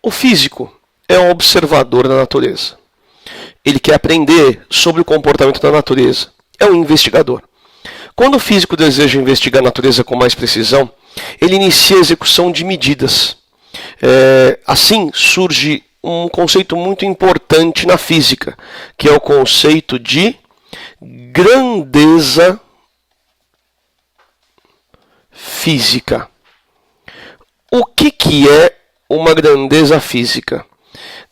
O físico é um observador da natureza. Ele quer aprender sobre o comportamento da natureza. É um investigador. Quando o físico deseja investigar a natureza com mais precisão, ele inicia a execução de medidas. Assim surge um conceito muito importante na física, que é o conceito de grandeza física. O que é uma grandeza física?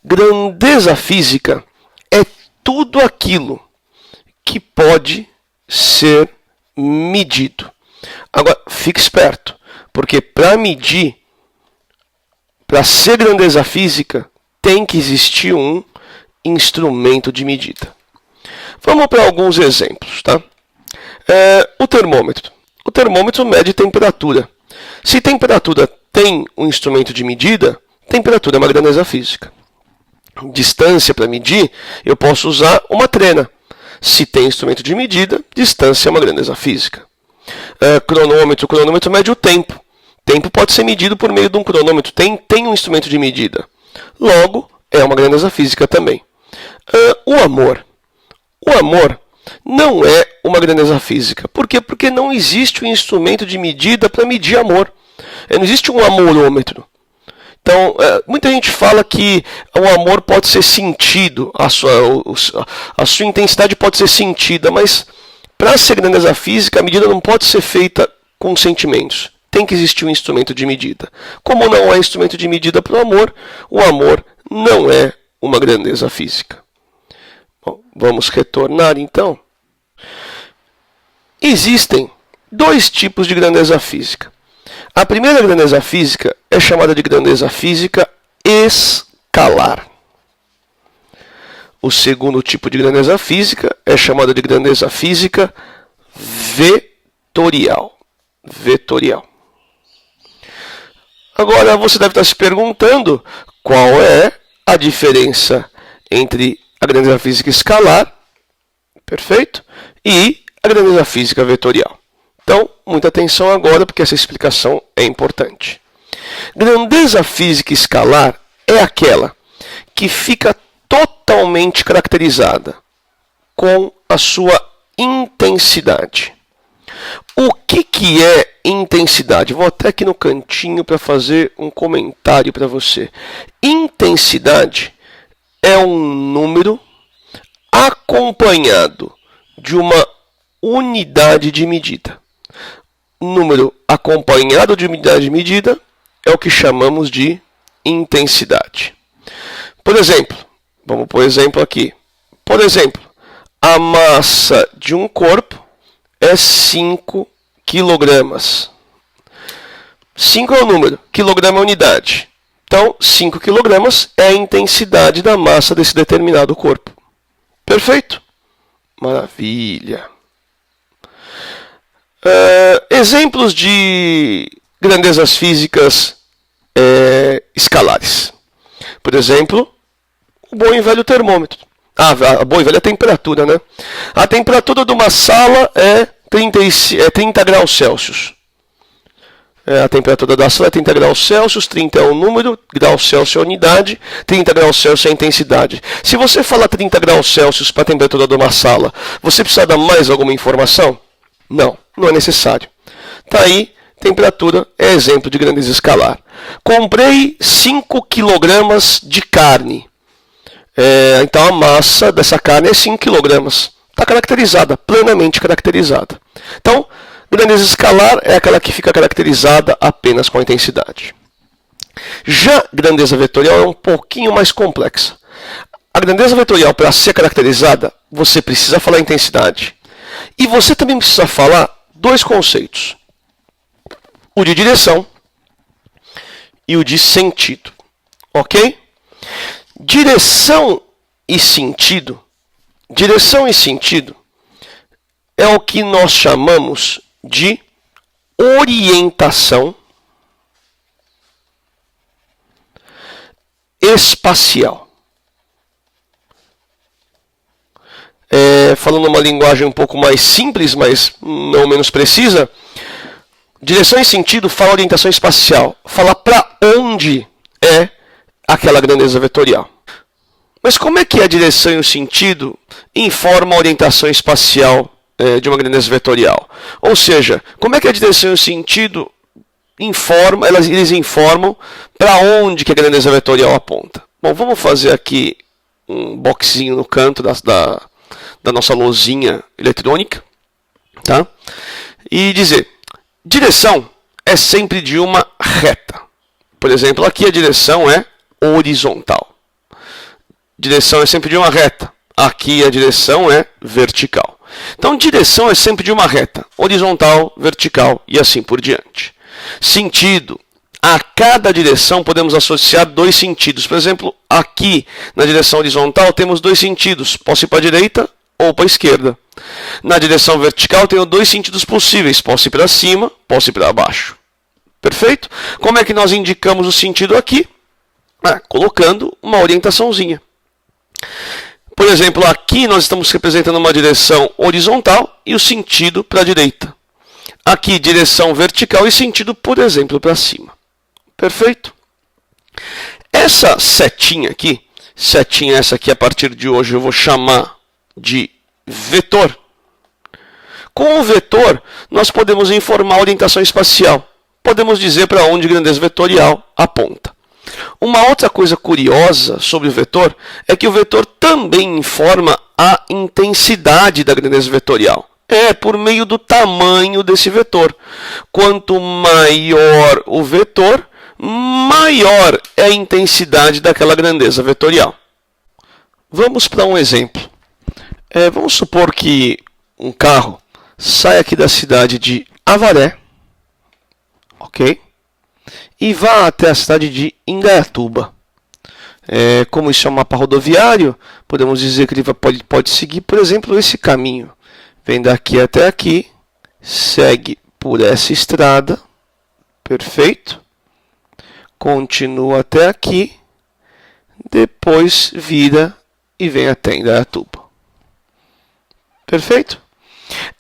Grandeza física é tudo aquilo que pode ser medido. Agora, fique esperto, porque para medir, para ser grandeza física, tem que existir um instrumento de medida. Vamos para alguns exemplos, tá? O termômetro. O termômetro mede temperatura. Se temperatura tem um instrumento de medida, temperatura é uma grandeza física. Distância para medir, eu posso usar uma trena. Se tem instrumento de medida, distância é uma grandeza física. Cronômetro. O cronômetro mede o tempo. Tempo pode ser medido por meio de um cronômetro. Tem um instrumento de medida. Logo, é uma grandeza física também. O amor. O amor não é uma grandeza física. Por quê? Porque não existe um instrumento de medida para medir amor. Não existe um amorômetro. Então, muita gente fala que o amor pode ser sentido, a sua intensidade pode ser sentida, mas para ser grandeza física, a medida não pode ser feita com sentimentos. Tem que existir um instrumento de medida. Como não há instrumento de medida para o amor não é uma grandeza física. Bom, vamos retornar então. Existem dois tipos de grandeza física. A primeira grandeza física é chamada de grandeza física escalar. O segundo tipo de grandeza física é chamada de grandeza física vetorial. Agora você deve estar se perguntando qual é a diferença entre a grandeza física escalar, perfeito, e a grandeza física vetorial. Então, muita atenção agora, porque essa explicação é importante. Grandeza física escalar é aquela que fica totalmente caracterizada com a sua intensidade. O que é intensidade? Vou até aqui no cantinho para fazer um comentário para você. Intensidade é um número acompanhado de uma unidade de medida. Número acompanhado de unidade de medida é o que chamamos de intensidade. Por exemplo, vamos por exemplo aqui. Por exemplo, a massa de um corpo é 5 quilogramas. 5 é o número, quilograma é a unidade. Então, 5 quilogramas é a intensidade da massa desse determinado corpo. Perfeito? Maravilha. Exemplos de grandezas físicas escalares. Por exemplo, o bom e velho termômetro. A boa e velha temperatura, né? A temperatura de uma sala é 30 graus Celsius. A temperatura da sala é 30 graus Celsius, 30 é o número, graus Celsius é a unidade, 30 graus Celsius é a intensidade. Se você falar 30 graus Celsius para a temperatura de uma sala, você precisa dar mais alguma informação? Não, não é necessário. Tá aí, temperatura é exemplo de grandeza escalar. Comprei 5 quilogramas de carne. Então a massa dessa carne é 5 quilogramas. Está caracterizada, plenamente caracterizada. Então, grandeza escalar é aquela que fica caracterizada apenas com a intensidade. Já grandeza vetorial é um pouquinho mais complexa. A grandeza vetorial, para ser caracterizada, você precisa falar a intensidade. E você também precisa falar dois conceitos. O de direção e o de sentido. Ok? Direção e sentido é o que nós chamamos de orientação espacial. Falando uma linguagem um pouco mais simples, mas não menos precisa, direção e sentido fala orientação espacial, fala para onde é aquela grandeza vetorial. Mas como é que a direção e o sentido informam a orientação espacial de uma grandeza vetorial? Ou seja, como é que a direção e o sentido eles informam para onde que a grandeza vetorial aponta? Bom, vamos fazer aqui um boxinho no canto da nossa lousinha eletrônica, tá? E dizer, direção é sempre de uma reta. Por exemplo, aqui a direção é horizontal. Direção é sempre de uma reta. Aqui a direção é vertical. Então, direção é sempre de uma reta. Horizontal, vertical e assim por diante. Sentido. A cada direção podemos associar dois sentidos. Por exemplo, aqui na direção horizontal temos dois sentidos. Posso ir para a direita ou para a esquerda. Na direção vertical tenho dois sentidos possíveis. Posso ir para cima, posso ir para baixo. Perfeito? Como é que nós indicamos o sentido aqui? Colocando uma orientaçãozinha. Por exemplo, aqui nós estamos representando uma direção horizontal e o sentido para a direita. Aqui, direção vertical e sentido, por exemplo, para cima. Perfeito? Essa setinha aqui, essa aqui a partir de hoje eu vou chamar de vetor. Com o vetor, nós podemos informar a orientação espacial. Podemos dizer para onde a grandeza vetorial aponta. Uma outra coisa curiosa sobre o vetor é que o vetor também informa a intensidade da grandeza vetorial. Por meio do tamanho desse vetor. Quanto maior o vetor, maior é a intensidade daquela grandeza vetorial. Vamos para um exemplo. Vamos supor que um carro sai aqui da cidade de Avaré, ok? E vá até a cidade de Indaiatuba. Como isso é um mapa rodoviário, podemos dizer que ele pode seguir, por exemplo, esse caminho. Vem daqui até aqui, segue por essa estrada, perfeito? Continua até aqui, depois vira e vem até Indaiatuba. Perfeito?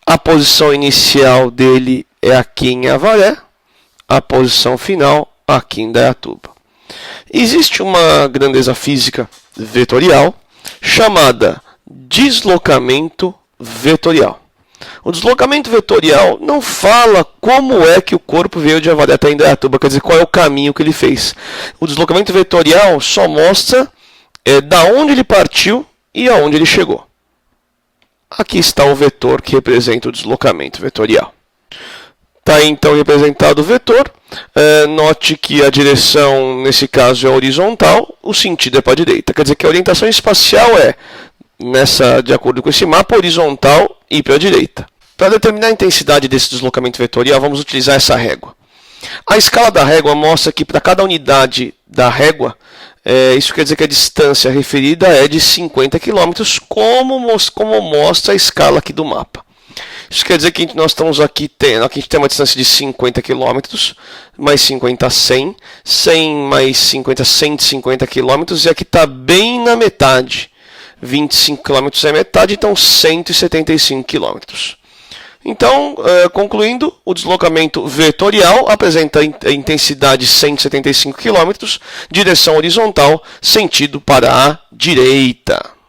A posição inicial dele é aqui em Avaré, a posição final aqui em Indaiatuba. Existe uma grandeza física vetorial chamada deslocamento vetorial. O deslocamento vetorial não fala como é que o corpo veio de Avaré até Indaiatuba, quer dizer, qual é o caminho que ele fez. O deslocamento vetorial só mostra da onde ele partiu e aonde ele chegou. Aqui está o vetor que representa o deslocamento vetorial. Está aí então representado o vetor. Note que a direção, nesse caso, é horizontal, o sentido é para a direita. Quer dizer que a orientação espacial é, de acordo com esse mapa, horizontal e para a direita. Para determinar a intensidade desse deslocamento vetorial, vamos utilizar essa régua. A escala da régua mostra que para cada unidade da régua, isso quer dizer que a distância referida é de 50 km, como mostra a escala aqui do mapa. Isso quer dizer que nós estamos aqui a gente tem uma distância de 50 km, mais 50, 100, 100 mais 50, 150 km, e aqui está bem na metade. 25 km é metade, então 175 km. Então, concluindo, o deslocamento vetorial apresenta a intensidade 175 km, direção horizontal, sentido para a direita.